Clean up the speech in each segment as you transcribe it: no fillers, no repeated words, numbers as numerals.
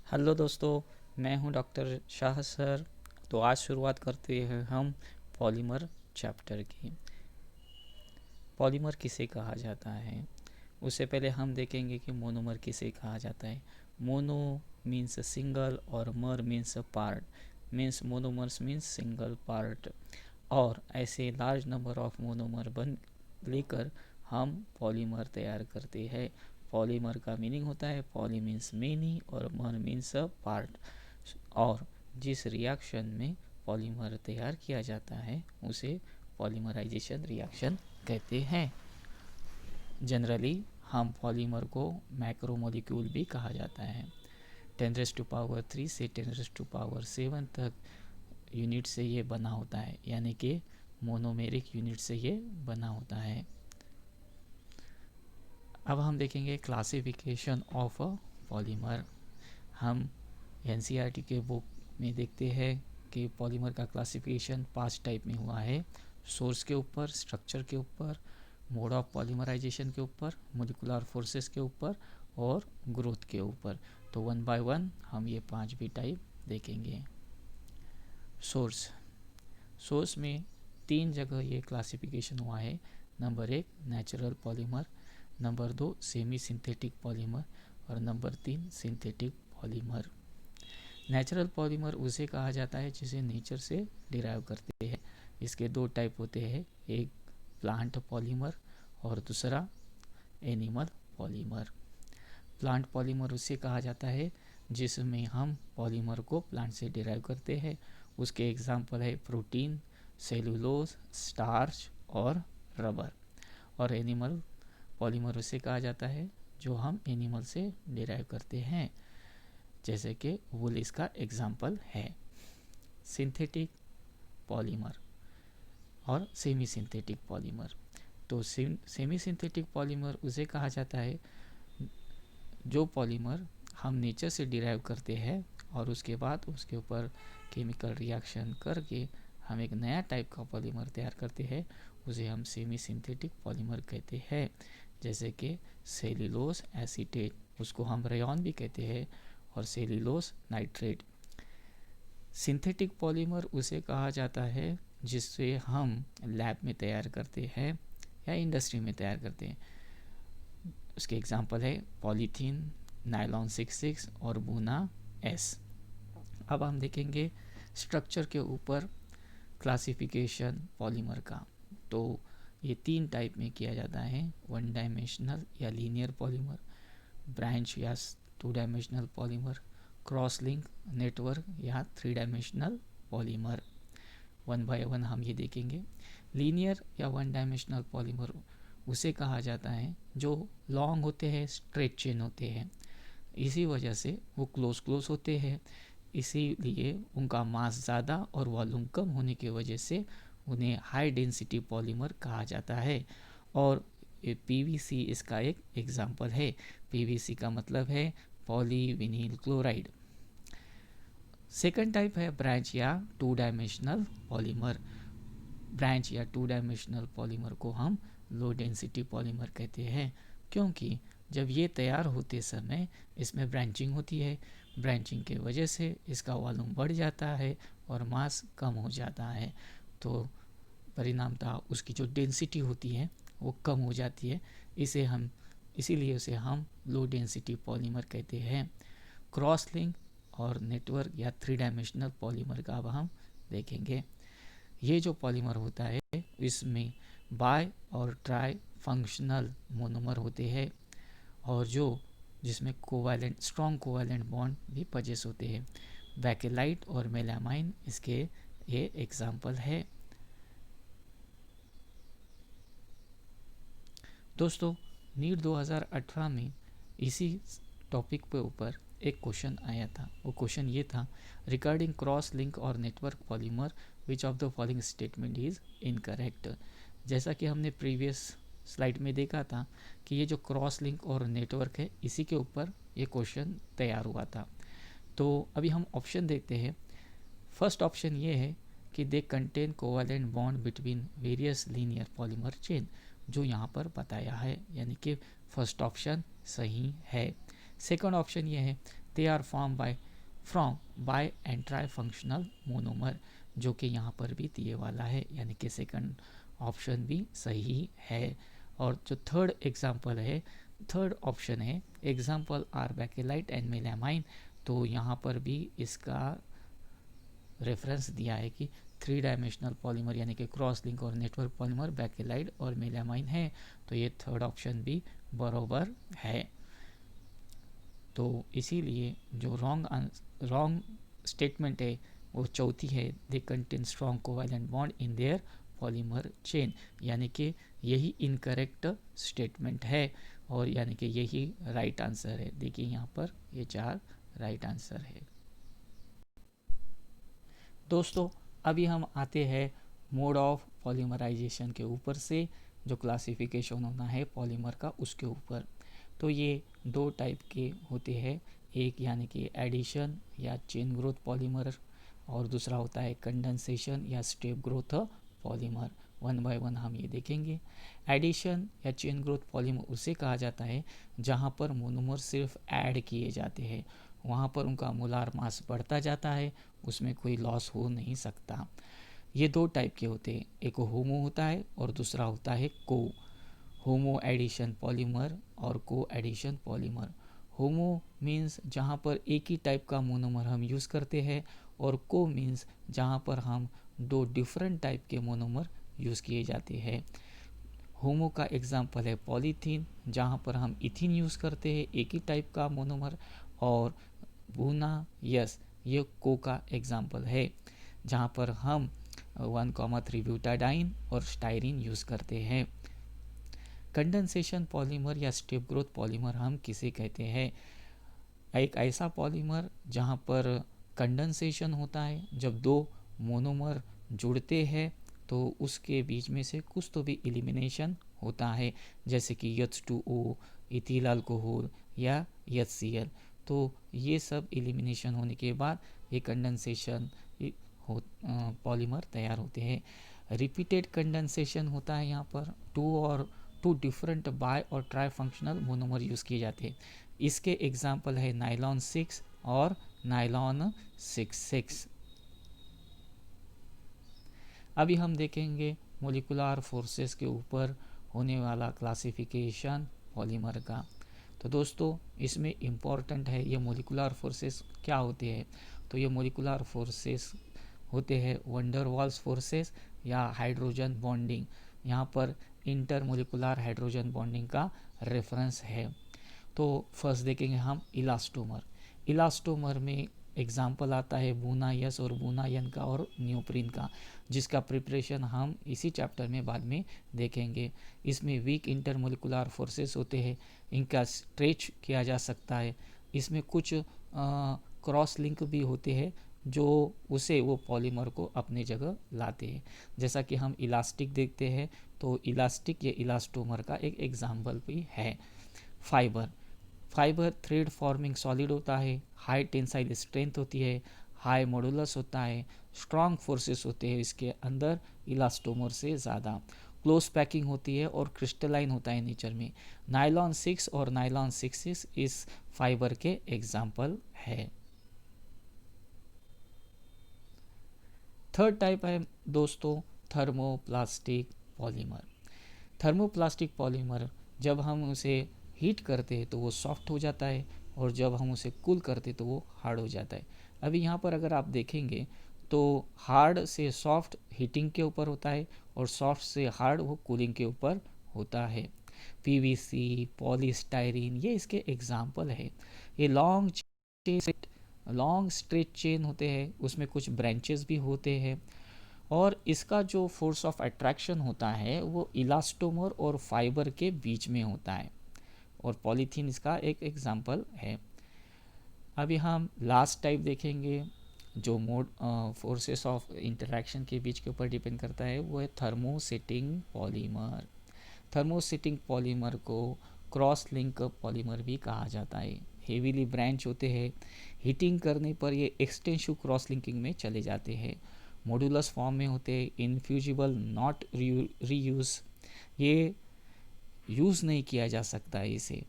Hello दोस्तों, मैं हूं डॉक्टर शाह सर। तो आज शुरुआत करते हैं हम पॉलीमर चैप्टर की। पॉलीमर किसे कहा जाता है, उससे पहले हम देखेंगे कि मोनोमर किसे कहा जाता है। मोनो मीन्स सिंगल और मर means part, means monomers means single part. और ऐसे लार्ज नंबर ऑफ मोनोमर बन लेकर हम पॉलीमर तैयार करते हैं। पॉलीमर का मीनिंग होता है पॉली मीन्स मेनी और मर मीन्स पार्ट। और जिस रिएक्शन में पॉलीमर तैयार किया जाता है उसे पॉलीमराइजेशन रिएक्शन कहते हैं। जनरली हम पॉलीमर को मैक्रोमोलिक्यूल भी कहा जाता है। 10⁻³ से 10⁻⁷ तक यूनिट से ये बना होता है, यानी कि मोनोमेरिक यूनिट से ये बना होता है। अब हम देखेंगे क्लासिफिकेशन ऑफ पॉलीमर। हम एनसीईआरटी के बुक में देखते हैं कि पॉलीमर का क्लासिफिकेशन 5 टाइप में हुआ है। सोर्स के ऊपर, स्ट्रक्चर के ऊपर, मोड ऑफ पॉलीमराइजेशन के ऊपर, मोलिकुलर फोर्सेस के ऊपर और ग्रोथ के ऊपर। तो वन बाय वन हम ये 5 भी टाइप देखेंगे। सोर्स में 3 जगह ये क्लासिफिकेशन हुआ है। Number 1 natural polymer, number 2 semi synthetic polymer और number 3 synthetic polymer. Natural polymer उसे कहा जाता है जिसे नेचर से डिराइव करते हैं। इसके 2 टाइप होते हैं, एक प्लांट पॉलीमर और दूसरा एनिमल पॉलीमर। प्लांट पॉलीमर उसे कहा जाता है जिसमें हम पॉलीमर को प्लांट से डिराइव करते हैं। उसके एग्जाम्पल है प्रोटीन, सेलुलोज, स्टार्च और रबर। और एनिमल पॉलीमर उसे कहा जाता है जो हम एनिमल से डिराइव करते हैं, जैसे कि वूल इसका एग्जाम्पल है। सिंथेटिक पॉलीमर और सेमी सिंथेटिक पॉलीमर। तो सेमी सिंथेटिक पॉलीमर उसे कहा जाता है जो पॉलीमर हम नेचर से डिराइव करते हैं और उसके बाद उसके ऊपर केमिकल रिएक्शन करके हम एक नया टाइप का पॉलीमर तैयार करते हैं, उसे हम सेमी सिंथेटिक पॉलीमर कहते हैं। जैसे कि सेल्यूलोज एसीटेट, उसको हम रेयॉन भी कहते हैं, और सेल्यूलोज नाइट्रेट। सिंथेटिक पॉलीमर उसे कहा जाता है जिससे हम लैब में तैयार करते हैं या इंडस्ट्री में तैयार करते हैं। उसके एग्जाम्पल है पॉलीथीन, नायलॉन 66 और बूना एस। अब हम देखेंगे स्ट्रक्चर के ऊपर क्लासिफिकेशन पॉलीमर का। तो ये 3 टाइप में किया जाता है, 1 डायमेंशनल या लीनियर पॉलीमर, ब्रांच या 2 dimensional polymer, cross link, network या 3 डायमेंशनल पॉलीमर। 1 बाय 1 हम ये देखेंगे। लीनियर या 1 डायमेंशनल पॉलीमर उसे कहा जाता है जो लॉन्ग होते हैं, स्ट्रेट चेन होते हैं, इसी वजह से वो क्लोज होते हैं। इसीलिए उनका मास ज़्यादा और वॉल्यूम कम होने की वजह से उन्हें हाई डेंसिटी पॉलीमर कहा जाता है। और पीवीसी इसका एक एग्जाम्पल है। पीवीसी का मतलब है पॉलीविनिल क्लोराइड। सेकंड टाइप है ब्रांच या 2 डायमेंशनल पॉलीमर। ब्रांच या 2 डायमेंशनल पॉलीमर को हम लो डेंसिटी पॉलीमर कहते हैं, क्योंकि जब ये तैयार होते समय इसमें ब्रांचिंग होती है। ब्रांचिंग के वजह से इसका वॉल्यूम बढ़ जाता है और मास कम हो जाता है, तो परिणामतः उसकी जो डेंसिटी होती है वो कम हो जाती है। इसीलिए उसे हम लो डेंसिटी पॉलीमर कहते हैं। क्रॉस लिंक और नेटवर्क या 3 डायमेंशनल पॉलीमर का अब हम देखेंगे। ये जो पॉलीमर होता है इसमें बाय और ट्राई फंक्शनल मोनोमर होते हैं, और जिसमें कोवैलेंट स्ट्रॉन्ग कोवैलेंट बॉन्ड भी पजेस होते हैं। बैकेलाइट और मेलामाइन इसके ये एग्जाम्पल है। दोस्तों, नीट 2018 में इसी टॉपिक पे ऊपर एक क्वेश्चन आया था। वो क्वेश्चन ये था, रिगार्डिंग क्रॉस लिंक और network polymer which of the following statement is incorrect. जैसा कि हमने प्रीवियस स्लाइड में देखा था कि ये जो क्रॉस लिंक और नेटवर्क है इसी के ऊपर ये क्वेश्चन तैयार हुआ था। तो अभी हम ऑप्शन देखते हैं। फर्स्ट ऑप्शन ये है कि they contain covalent bond between various linear polymer chain, जो यहाँ पर बताया है, यानी कि फर्स्ट ऑप्शन सही है। सेकंड ऑप्शन ये है they are form by from bi and tri functional monomer, जो कि यहाँ पर भी दिए वाला है, यानी कि सेकंड ऑप्शन भी सही है। और जो थर्ड एग्जाम्पल है, थर्ड ऑप्शन है example are bakelite and melamine, तो यहाँ पर भी इसका रेफरेंस दिया है कि 3 डायमेंशनल पॉलीमर यानी कि क्रॉस लिंक और नेटवर्क पॉलीमर बैकेलाइट और मेलामाइन है, तो ये थर्ड ऑप्शन भी बराबर है। तो इसीलिए जो रॉन्ग स्टेटमेंट है वो चौथी है, they contain strong covalent bond in their polymer chain, यानी कि यही इनकरेक्ट स्टेटमेंट है और यानी कि यही राइट आंसर है। देखिए यहाँ पर ये 4 राइट आंसर है। दोस्तों अभी हम आते हैं मोड ऑफ पॉलीमराइजेशन के ऊपर से, जो क्लासिफिकेशन होना है पॉलीमर का उसके ऊपर। तो ये 2 टाइप के होते हैं, एक यानी कि एडिशन या चेन ग्रोथ पॉलीमर और दूसरा होता है कंडेंसेशन या step growth polymer. One by one हम ये देखेंगे। एडिशन या चेन ग्रोथ पॉलीमर उसे कहा जाता है जहाँ पर मोनोमर सिर्फ ऐड किए जाते हैं, वहाँ पर उनका मोलार मास बढ़ता जाता है, उसमें कोई लॉस हो नहीं सकता। ये 2 टाइप के होते हैं, एक होमो होता है और दूसरा होता है को। होमो एडिशन पॉलीमर और को एडिशन पॉलीमर। होमो मीन्स जहाँ पर एक ही टाइप का मोनोमर हम यूज़ करते हैं, और को मीन्स जहाँ पर हम 2 डिफरेंट टाइप के मोनोमर यूज़ किए जाते हैं। होमो का एग्जाम्पल है पॉलीथीन, जहाँ पर हम इथिन यूज़ करते हैं, एक ही टाइप का मोनोमर, और बूना यस ये को का एग्जाम्पल है, जहाँ पर हम 1,3 ब्यूटाडाइन और स्टाइरिन यूज़ करते हैं। कंडेंसेशन पॉलीमर या स्टेप ग्रोथ पॉलीमर हम किसे कहते हैं? एक ऐसा पॉलीमर जहाँ पर कंडेंसेशन होता है, जब 2 मोनोमर जुड़ते हैं तो उसके बीच में से कुछ तो भी एलिमिनेशन होता है, जैसे कि H2O, इथिल अल्कोहल या HCl। तो ये सब एलिमिनेशन होने के बाद ये कंडेंसेशन पॉलीमर तैयार होते हैं। रिपीटेड कंडेंसेशन होता है, यहाँ पर 2 डिफरेंट बाय और ट्राई फंक्शनल मोनोमर यूज़ किए जाते हैं। इसके एग्जाम्पल है नाइलॉन 6 और नाइलॉन 6,6। अभी हम देखेंगे मोलिकुलर फोर्सेस के ऊपर होने वाला क्लासिफिकेशन पॉलीमर का। तो दोस्तों इसमें इम्पॉर्टेंट है ये मोलिकुलर फोर्सेस क्या होते हैं। तो ये मोलिकुलर फोर्सेस होते हैं वंडर वाल्स फोर्सेस या हाइड्रोजन बॉन्डिंग। यहाँ पर इंटरमोलिकुलर हाइड्रोजन बॉन्डिंग का रेफरेंस है। तो फर्स्ट देखेंगे हम इलास्टोमर। इलास्टोमर में एग्जाम्पल आता है बूनायस और बूनायन का और न्यूप्रिन का, जिसका प्रिपरेशन हम इसी चैप्टर में बाद में देखेंगे। इसमें वीक इंटरमोलिकुलर फोर्सेस होते हैं, इनका स्ट्रेच किया जा सकता है। इसमें कुछ क्रॉस लिंक भी होते हैं जो उसे वो पॉलीमर को अपनी जगह लाते हैं, जैसा कि हम इलास्टिक देखते हैं। तो इलास्टिक ये इलास्टोमर का एक एग्जाम्पल भी है। फाइबर थ्रेड फॉर्मिंग सॉलिड होता है, हाई टेंसाइल स्ट्रेंथ होती है, हाई मॉडुलस होता है, स्ट्रॉन्ग फोर्सेस होते हैं इसके अंदर इलास्टोमर से ज़्यादा, क्लोज पैकिंग होती है और क्रिस्टलाइन होता है नेचर में। नाइलॉन 6 और नाइलॉन 6 इस फाइबर के एग्जाम्पल है। थर्ड टाइप है दोस्तों थर्मोप्लास्टिक पॉलीमर। थर्मोप्लास्टिक पॉलीमर जब हम उसे हीट करते हैं तो वो सॉफ्ट हो जाता है, और जब हम उसे कूल करते तो वो हार्ड हो जाता है। अभी यहाँ पर अगर आप देखेंगे तो हार्ड से सॉफ्ट हीटिंग के ऊपर होता है, और सॉफ्ट से हार्ड वो कूलिंग के ऊपर होता है। पीवीसी, पॉलीस्टाइरीन ये इसके एग्जाम्पल है। ये लॉन्ग स्ट्रेच चेन होते हैं, उसमें कुछ ब्रांचेस भी होते हैं, और इसका जो फोर्स ऑफ अट्रैक्शन होता है वो इलास्टोमर और फाइबर के बीच में होता है, और पॉलीथीन इसका एक एग्जाम्पल है। अभी हम लास्ट टाइप देखेंगे जो मोड फोर्सेस ऑफ इंटरैक्शन के बीच के ऊपर डिपेंड करता है, वो है थर्मोसेटिंग पॉलीमर। थर्मोसेटिंग पॉलीमर को क्रॉस लिंक पॉलीमर भी कहा जाता है। हेवीली ब्रांच होते हैं, हीटिंग करने पर ये एक्सटेंसिव क्रॉस लिंकिंग में चले जाते हैं, मॉड्यूलस फॉर्म में होते हैं, इनफ्यूजिबल, नॉट रीयूज, ये यूज़ नहीं किया जा सकता है इसे।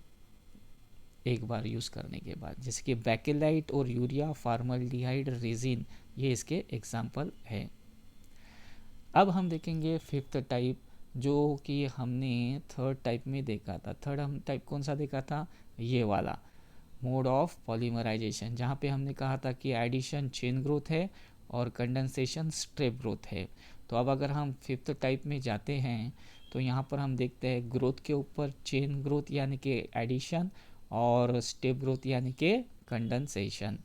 एक बार यूज़ करने के बाद, जैसे कि बैकेलाइट और यूरिया, फार्मल्डिहाइड, रेजिन, ये इसके एग्जाम्पल है। अब हम देखेंगे फिफ्थ टाइप, जो कि हमने थर्ड टाइप में देखा था। थर्ड हम टाइप कौन सा देखा था, ये वाला मोड ऑफ पॉलीमराइजेशन, जहाँ पे हमने कहा था कि एडिशन चेन ग्रोथ है और कंडेंसेशन स्ट्रेप ग्रोथ है। तो अब अगर हम फिफ्थ टाइप में जाते हैं तो यहाँ पर हम देखते हैं ग्रोथ के ऊपर चेन ग्रोथ यानी कि एडिशन और स्टेप ग्रोथ यानी कि कंडेंसेशन।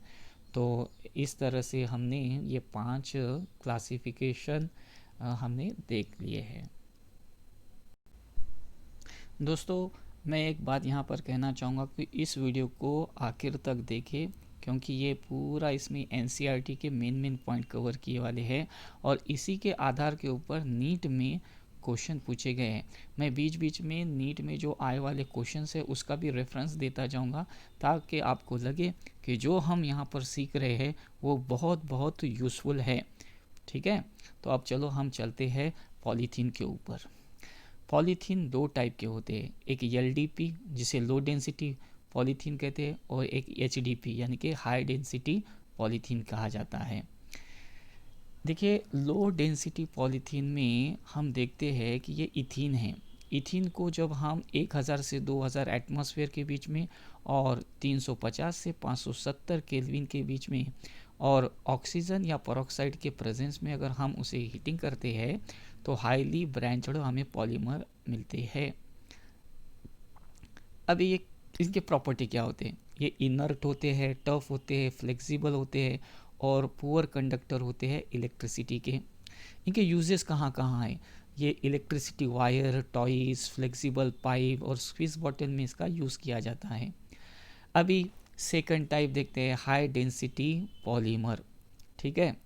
तो इस तरह से हमने ये 5 क्लासिफिकेशन हमने देख लिए हैं। दोस्तों, मैं एक बात यहाँ पर कहना चाहूँगा कि इस वीडियो को आखिर तक देखें, क्योंकि ये पूरा इसमें एनसीईआरटी के मेन पॉइंट कवर किए वाले हैं और इसी के आधार के ऊपर नीट में क्वेश्चन पूछे गए हैं। मैं बीच बीच में नीट में जो आए वाले क्वेश्चन है उसका भी रेफरेंस देता जाऊंगा, ताकि आपको लगे कि जो हम यहाँ पर सीख रहे हैं वो बहुत बहुत यूज़फुल है। ठीक है, तो अब चलो हम चलते हैं पॉलीथीन के ऊपर। पॉलीथीन 2 टाइप के होते हैं, एक एलडीपी जिसे लो डेंसिटी पॉलीथीन कहते हैं और एक एचडीपी यानी कि हाई डेंसिटी पॉलीथीन कहा जाता है। देखिए, लो डेंसिटी पॉलीथीन में हम देखते हैं कि ये इथीन है। इथीन को जब हम 1000 से 2000 एटमॉस्फेयर के बीच में और 350 से 570 केल्विन के बीच में और ऑक्सीजन या पेरोक्साइड के प्रेजेंस में अगर हम उसे हीटिंग करते हैं तो हाईली ब्रांच्ड हमें पॉलीमर मिलते हैं। अब ये इनके प्रॉपर्टी क्या होते हैं, ये इनर्ट होते हैं, टफ होते हैं, फ्लेक्सिबल होते हैं और पुअर कंडक्टर होते हैं इलेक्ट्रिसिटी के। इनके यूजेस कहाँ कहाँ हैं, ये electricity wire, toys, flexible pipe और स्क्वीज बॉटल में इसका यूज़ किया जाता है। अभी सेकंड टाइप देखते हैं, हाई डेंसिटी पॉलीमर। ठीक है,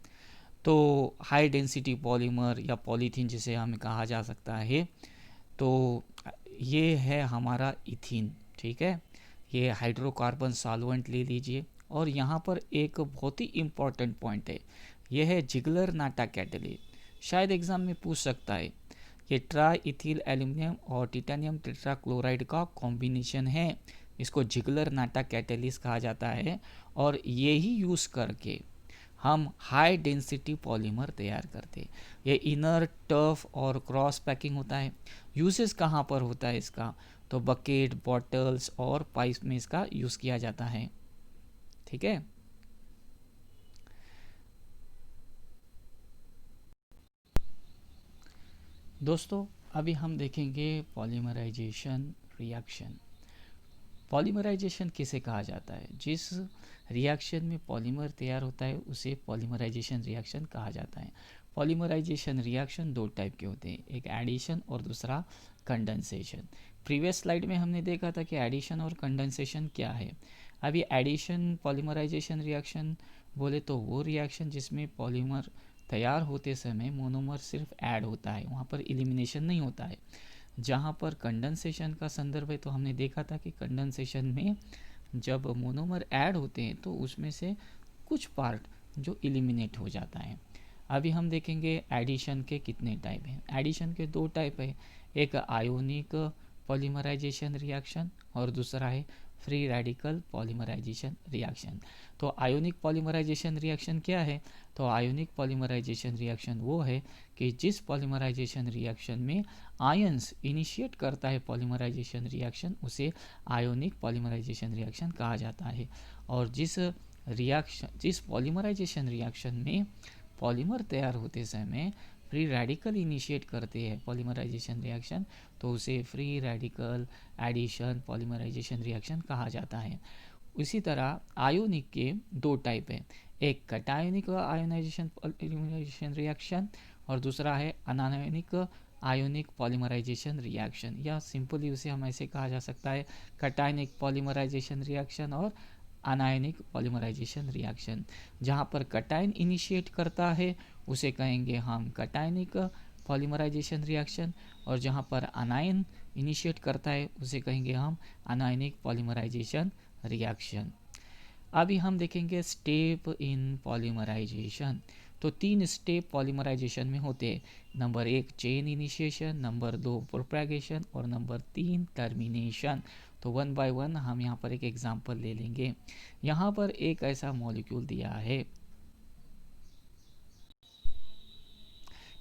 तो हाई डेंसिटी पॉलीमर या पॉलीथीन जिसे हमें कहा जा सकता है, तो ये है हमारा इथीन। ठीक है, ये हाइड्रोकार्बन सॉल्वेंट ले लीजिए और यहाँ पर एक बहुत ही इम्पॉर्टेंट पॉइंट है, यह है जिगलर नाटा कैटेलिस्ट। शायद एग्जाम में पूछ सकता है, ये ट्राई इथिल एल्यूमिनियम और टिटेनियम टेट्राक्लोराइड का कॉम्बिनेशन है, इसको जिगलर नाटा कैटेलिस्ट कहा जाता है और यही यूज़ करके हम हाई डेंसिटी पॉलीमर तैयार करते हैं। ये इनर, टफ और क्रॉस पैकिंग होता है। यूजेस कहाँ पर होता है इसका, तो बकेट, बॉटल्स और पाइप में इसका यूज़ किया जाता है। ठीक है, दोस्तों अभी हम देखेंगे पॉलीमराइजेशन रिएक्शन। पॉलीमराइजेशन किसे कहा जाता है, जिस रिएक्शन में पॉलीमर तैयार होता है उसे पॉलीमराइजेशन रिएक्शन कहा जाता है। पॉलीमराइजेशन रिएक्शन 2 टाइप के होते हैं, एक एडिशन और दूसरा कंडेंसेशन। प्रीवियस स्लाइड में हमने देखा था कि एडिशन और कंडेंसेशन क्या है। अभी एडिशन पॉलीमराइजेशन रिएक्शन बोले तो वो रिएक्शन जिसमें पॉलीमर तैयार होते समय मोनोमर सिर्फ ऐड होता है, वहाँ पर एलिमिनेशन नहीं होता है। जहाँ पर कंडेंसेशन का संदर्भ है तो हमने देखा था कि कंडेंसेशन में जब मोनोमर ऐड होते हैं तो उसमें से कुछ पार्ट जो एलिमिनेट हो जाता है। अभी हम देखेंगे एडिशन के कितने टाइप हैं। एडिशन के 2 टाइप है, एक आयोनिक पॉलीमराइजेशन रिएक्शन और दूसरा है फ्री रेडिकल पॉलीमराइजेशन रिएक्शन। तो आयोनिक पॉलीमराइजेशन रिएक्शन क्या है, तो आयोनिक पॉलीमराइजेशन रिएक्शन वो है कि जिस पॉलीमराइजेशन रिएक्शन में आयंस इनिशिएट करता है पॉलीमराइजेशन रिएक्शन, उसे आयोनिक पॉलीमराइजेशन रिएक्शन कहा जाता है। और जिस पॉलीमराइजेशन रिएक्शन में पॉलीमर तैयार होते समय फ्री रेडिकल इनिशिएट करते हैं पॉलीमराइजेशन रिएक्शन, तो उसे free radical addition polymerisation reaction कहा जाता है। इसी तरह आयोनिक के 2 टाइप हैं, एक कटायोनिक आयोनाइजेशन पॉलीमराइजेशन रिएक्शन और दूसरा है अनायोनिक आयोनिक पॉलीमराइजेशन रिएक्शन, या सिंपली उसे हम ऐसे कहा जा सकता है कटायनिक पॉलीमराइजेशन रिएक्शन और अनायनिक पॉलीमराइजेशन रिएक्शन। जहाँ पर कटायन इनिशिएट करता है उसे कहेंगे हम कटायनिक पॉलीमराइजेशन रिएक्शन और जहाँ पर अनायन इनिशिएट करता है उसे कहेंगे हम अनायनिक पॉलीमराइजेशन रिएक्शन। अभी हम देखेंगे स्टेप इन पॉलीमराइजेशन। तो 3 स्टेप पॉलीमराइजेशन में होते हैं, number 1 chain initiation, number 2 propagation और नंबर 3 टर्मिनेशन। तो वन बाय वन हम यहाँ पर एक एग्जांपल ले लेंगे। यहाँ पर एक ऐसा मॉलिक्यूल दिया है,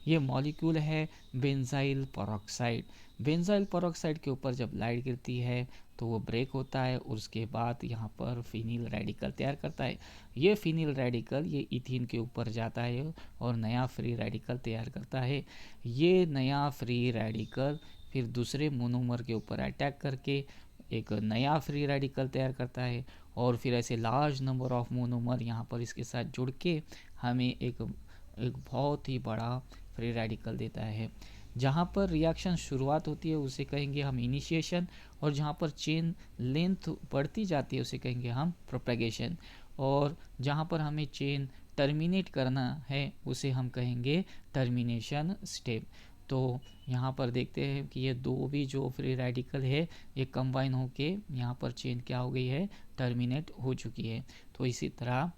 ये मॉलिक्यूल है बेंजाइल पेरोक्साइड। बेंजाइल पेरोक्साइड के ऊपर जब लाइट गिरती है तो वो ब्रेक होता है और उसके बाद यहाँ पर फिनिल रेडिकल तैयार करता है। ये फिनिल रेडिकल ये इथीन के ऊपर जाता है और नया फ्री रेडिकल तैयार करता है। ये नया फ्री रेडिकल फिर दूसरे मोनोमर के ऊपर अटैक करके एक नया फ्री रेडिकल तैयार करता है और फिर ऐसे लार्ज नंबर ऑफ मोनोमर यहाँ पर इसके साथ जुड़ के हमें एक बहुत ही बड़ा फ्री रेडिकल देता है। जहाँ पर रिएक्शन शुरुआत होती है उसे कहेंगे हम इनिशिएशन, और जहाँ पर चेन लेंथ बढ़ती जाती है उसे कहेंगे हम प्रोपेगेशन, और जहाँ पर हमें चेन टर्मिनेट करना है उसे हम कहेंगे टर्मिनेशन स्टेप। तो यहाँ पर देखते हैं कि ये दो भी जो फ्री रेडिकल है ये कंबाइन होके यहाँ पर चेन क्या हो गई है, टर्मिनेट हो चुकी है। तो इसी तरह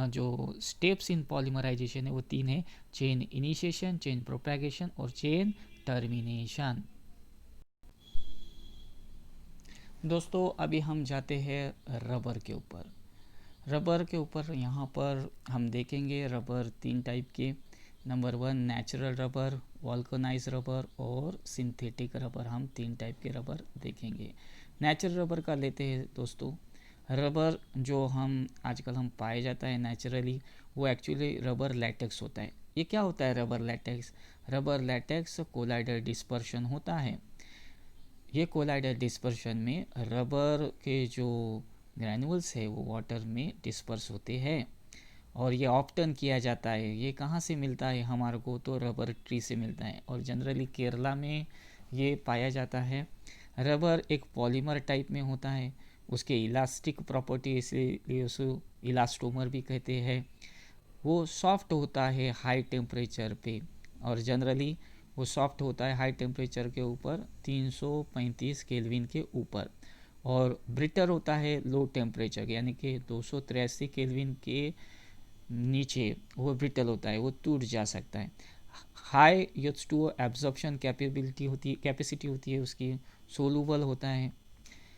जो स्टेप्स इन पॉलीमराइजेशन है वो 3 है, चेन इनिशिएशन, चेन प्रोपेगेशन और चेन टर्मिनेशन। दोस्तों अभी हम जाते हैं रबर के ऊपर। रबर के ऊपर यहाँ पर हम देखेंगे रबर 3 टाइप के। Number 1 natural rubber, vulcanise rubber और सिंथेटिक रबर, हम 3 टाइप के रबर देखेंगे। नेचुरल रबर का लेते हैं दोस्तों। रबर जो हम आजकल हम पाए जाता है नेचुरली, वो एक्चुअली रबर लैटेक्स होता है। ये क्या होता है rubber latex? Rubber latex colloidal dispersion होता है। ये कोलाइडल डिस्पर्शन में रबर के जो ग्रैन्युल्स है वो वाटर में डिस्पर्स होते हैं और ये ऑप्टन किया जाता है। ये कहाँ से मिलता है हमारे को? तो रबर ट्री से मिलता है और जनरली केरला में ये पाया जाता है। रबर एक पॉलीमर टाइप में होता है, उसके इलास्टिक प्रॉपर्टी इसलिए उसे इलास्टोमर भी कहते हैं। वो सॉफ्ट होता है हाई टेम्परेचर पे, और जनरली वो सॉफ्ट होता है हाई टेम्परेचर के ऊपर 335 केल्विन के ऊपर, और ब्रिटर होता है लो टेम्परेचर यानी कि 283 केल्विन के नीचे वो ब्रिटल होता है, वो टूट जा सकता है। हाई H2O एब्जॉर्प्शन कैपेसिटी होती है उसकी, सोलूबल होता है,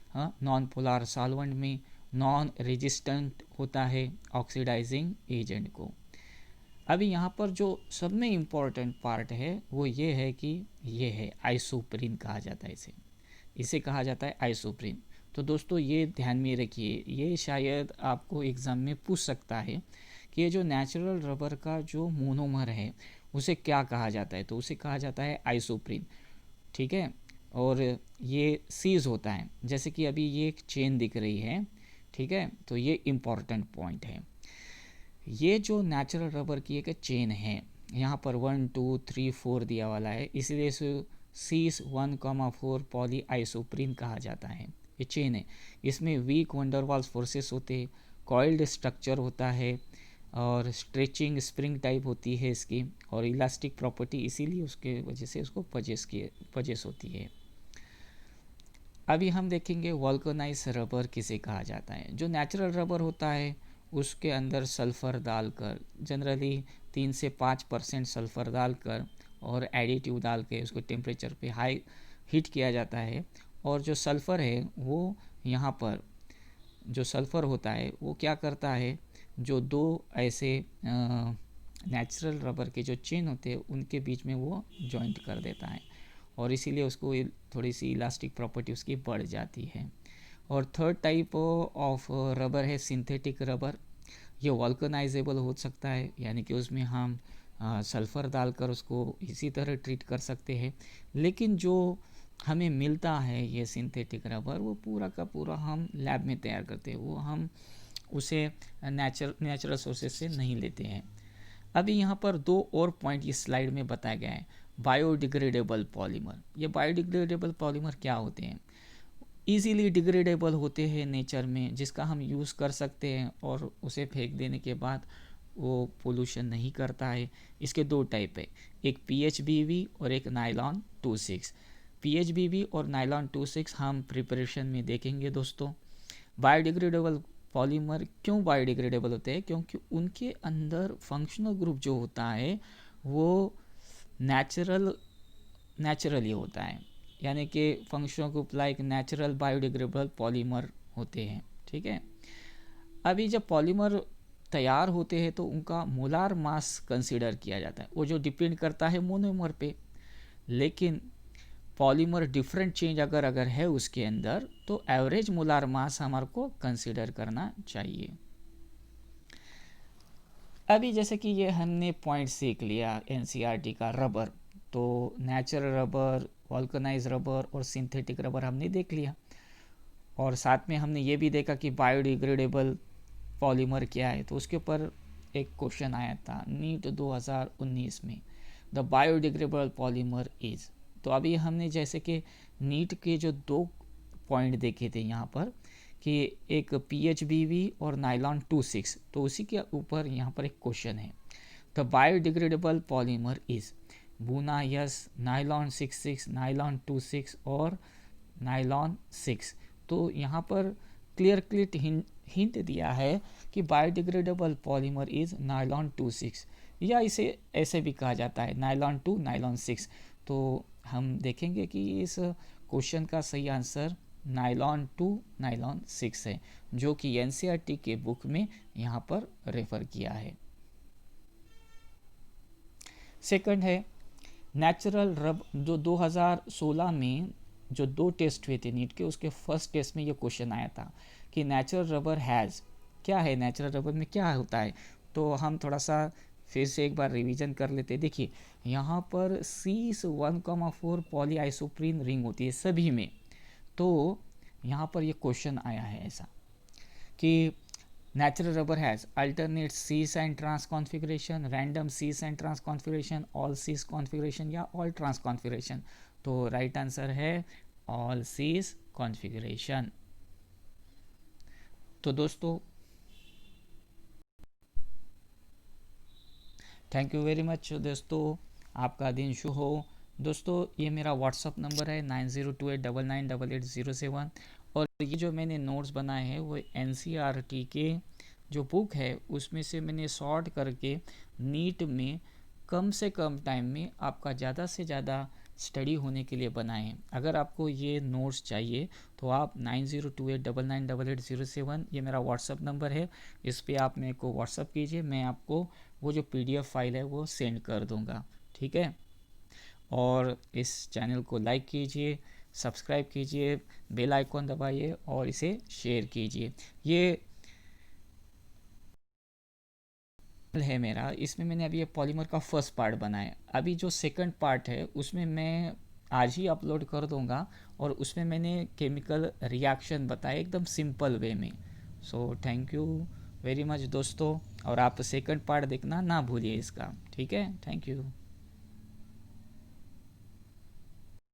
हाँ, नॉन पोलर सॉल्वेंट में, नॉन रेजिस्टेंट होता है ऑक्सीडाइजिंग एजेंट को। अभी यहाँ पर जो सब में इम्पॉर्टेंट पार्ट है वो ये है कि ये है आइसोप्रीन कहा जाता है इसे कहा जाता है आइसोप्रीन। तो दोस्तों ये ध्यान में रखिए, ये शायद आपको एग्ज़ाम में पूछ सकता है कि ये जो नेचुरल रबर का जो मोनोमर है उसे क्या कहा जाता है, तो उसे कहा जाता है आइसोप्रीन, ठीक है। और ये सीज होता है, जैसे कि अभी ये एक चेन दिख रही है, ठीक है, तो ये इम्पॉर्टेंट पॉइंट है। ये जो नेचुरल रबर की एक चेन है, यहाँ पर 1 2 3 4 दिया वाला है, इसलिए इसे सीस 1,4 पॉली आइसोप्रीन कहा जाता है। ये चेन है, इसमें वीक वंडरवाल्स फोर्सेस होते हैं, कॉइल्ड स्ट्रक्चर होता है और स्ट्रेचिंग स्प्रिंग टाइप होती है इसकी, और इलास्टिक प्रॉपर्टी इसीलिए उसके वजह से उसको पजेस होती है। अभी हम देखेंगे वल्कनाइज रबर किसे कहा जाता है। जो नेचुरल रबर होता है उसके अंदर सल्फ़र डालकर, जनरली 3 से 5% सल्फ़र डालकर और एडिटिव डाल के उसको टेम्परेचर पे हाई हीट किया जाता है, और जो सल्फ़र है वो यहाँ पर जो सल्फ़र होता है वो क्या करता है, जो दो ऐसे नेचुरल रबर के जो चेन होते हैं उनके बीच में वो जॉइंट कर देता है, और इसीलिए उसको थोड़ी सी इलास्टिक प्रॉपर्टी उसकी बढ़ जाती है। और थर्ड टाइप ऑफ रबर है सिंथेटिक रबर। ये वल्कनाइजेबल हो सकता है, यानी कि उसमें हम सल्फ़र डालकर उसको इसी तरह ट्रीट कर सकते हैं, लेकिन जो हमें मिलता है ये सिंथेटिक रबर वो पूरा का पूरा हम लैब में तैयार करते हैं, वो हम उसे नेचुरल सोर्सेज से नहीं लेते हैं। अभी यहाँ पर 2 और पॉइंट इस स्लाइड में बताया गया है। बायोडिग्रेडेबल पॉलीमर, ये बायोडिग्रेडेबल पॉलीमर क्या होते हैं? ईजीली डिग्रेडेबल होते हैं नेचर में, जिसका हम यूज़ कर सकते हैं और उसे फेंक देने के बाद वो पोल्यूशन नहीं करता है। इसके 2 टाइप है, एक PHBV और एक नायलॉन 26। PHBV और नायलॉन 26 हम प्रिपरेशन में देखेंगे दोस्तों। बायोडिग्रेडेबल पॉलीमर क्यों बायोडिग्रेडेबल होते हैं? क्योंकि उनके अंदर फंक्शनल ग्रुप जो होता है वो नेचुरली होता है, यानी कि functional group like natural biodegradable polymer होते हैं। ठीक है, अभी जब पॉलीमर तैयार होते हैं तो उनका मोलार मास कंसीडर किया जाता है, वो जो डिपेंड करता है मोनोमर पे। लेकिन पॉलीमर डिफरेंट चेंज अगर है उसके अंदर, तो एवरेज मोलार मास हमारे को कंसीडर करना चाहिए। अभी जैसे कि ये हमने पॉइंट सीख लिया एनसीईआरटी का रबर, तो नेचुरल रबर, वल्कनाइज रबर और सिंथेटिक रबर हमने देख लिया, और साथ में हमने ये भी देखा कि बायोडिग्रेडेबल पॉलीमर क्या है। तो उसके ऊपर एक क्वेश्चन आया था नीट 2019 में, द बायोडिग्रेडेबल पॉलीमर इज। तो अभी हमने जैसे कि नीट के जो 2 पॉइंट देखे थे यहाँ पर कि एक PHBV और नाइलॉन 26, तो उसी के ऊपर यहाँ पर एक क्वेश्चन है, the biodegradable polymer is buna yes, nylon 66, nylon 26 और नाइलॉन 6। तो यहाँ पर क्लियर हिंट दिया है कि बायोडिग्रेडेबल पॉलीमर इज नाइलॉन 26, या इसे ऐसे भी कहा जाता है नाइलॉन 2, नाइलॉन 6। तो हम देखेंगे कि इस क्वेश्चन का सही आंसर नाइलॉन 2, नाइलॉन 6 है, जो कि एनसीईआरटी के बुक में यहाँ पर रेफर किया है। सेकंड है नेचुरल रब, जो 2016 में जो 2 टेस्ट हुए थे नीट के, उसके फर्स्ट टेस्ट में ये क्वेश्चन आया था कि नेचुरल रबर हैज़, क्या है नेचुरल रबर में क्या होता है। तो हम थोड़ा सा फिर से एक बार रिवीजन कर लेते। देखिए यहाँ पर C1,4 पॉली आइसोप्रीन रिंग होती है सभी में। तो यहाँ पर ये क्वेश्चन आया है ऐसा कि natural rubber has alternate cis and trans configuration, random cis and trans configuration, all cis configuration या all trans configuration। तो राइट आंसर है all cis configuration। तो दोस्तों थैंक यू वेरी मच दोस्तों, आपका दिन शुभ हो। दोस्तों ये मेरा व्हाट्सअप नंबर है 9028998807, और ये जो मैंने नोट्स बनाए हैं वो एनसीईआरटी के जो बुक है उसमें से मैंने सॉर्ट करके नीट में कम से कम टाइम में आपका ज़्यादा से ज़्यादा स्टडी होने के लिए बनाए हैं। अगर आपको ये नोट्स चाहिए तो आप 9028998807, ये मेरा व्हाट्सअप नंबर है, इस पर आप मेरे को व्हाट्सअप कीजिए, मैं आपको वो जो PDF फाइल है वो सेंड कर दूँगा। ठीक है, और इस चैनल को लाइक कीजिए, सब्सक्राइब कीजिए, बेल आइकॉन दबाइए और इसे शेयर कीजिए। ये है मेरा, इसमें मैंने अभी ये पॉलीमर का फर्स्ट पार्ट बनाया, अभी जो सेकंड पार्ट है उसमें मैं आज ही अपलोड कर दूंगा, और उसमें मैंने केमिकल रिएक्शन बताया एकदम सिंपल वे में। So thank you very much दोस्तों, और आप सेकंड पार्ट देखना ना भूलिए इसका। ठीक है, थैंक यू।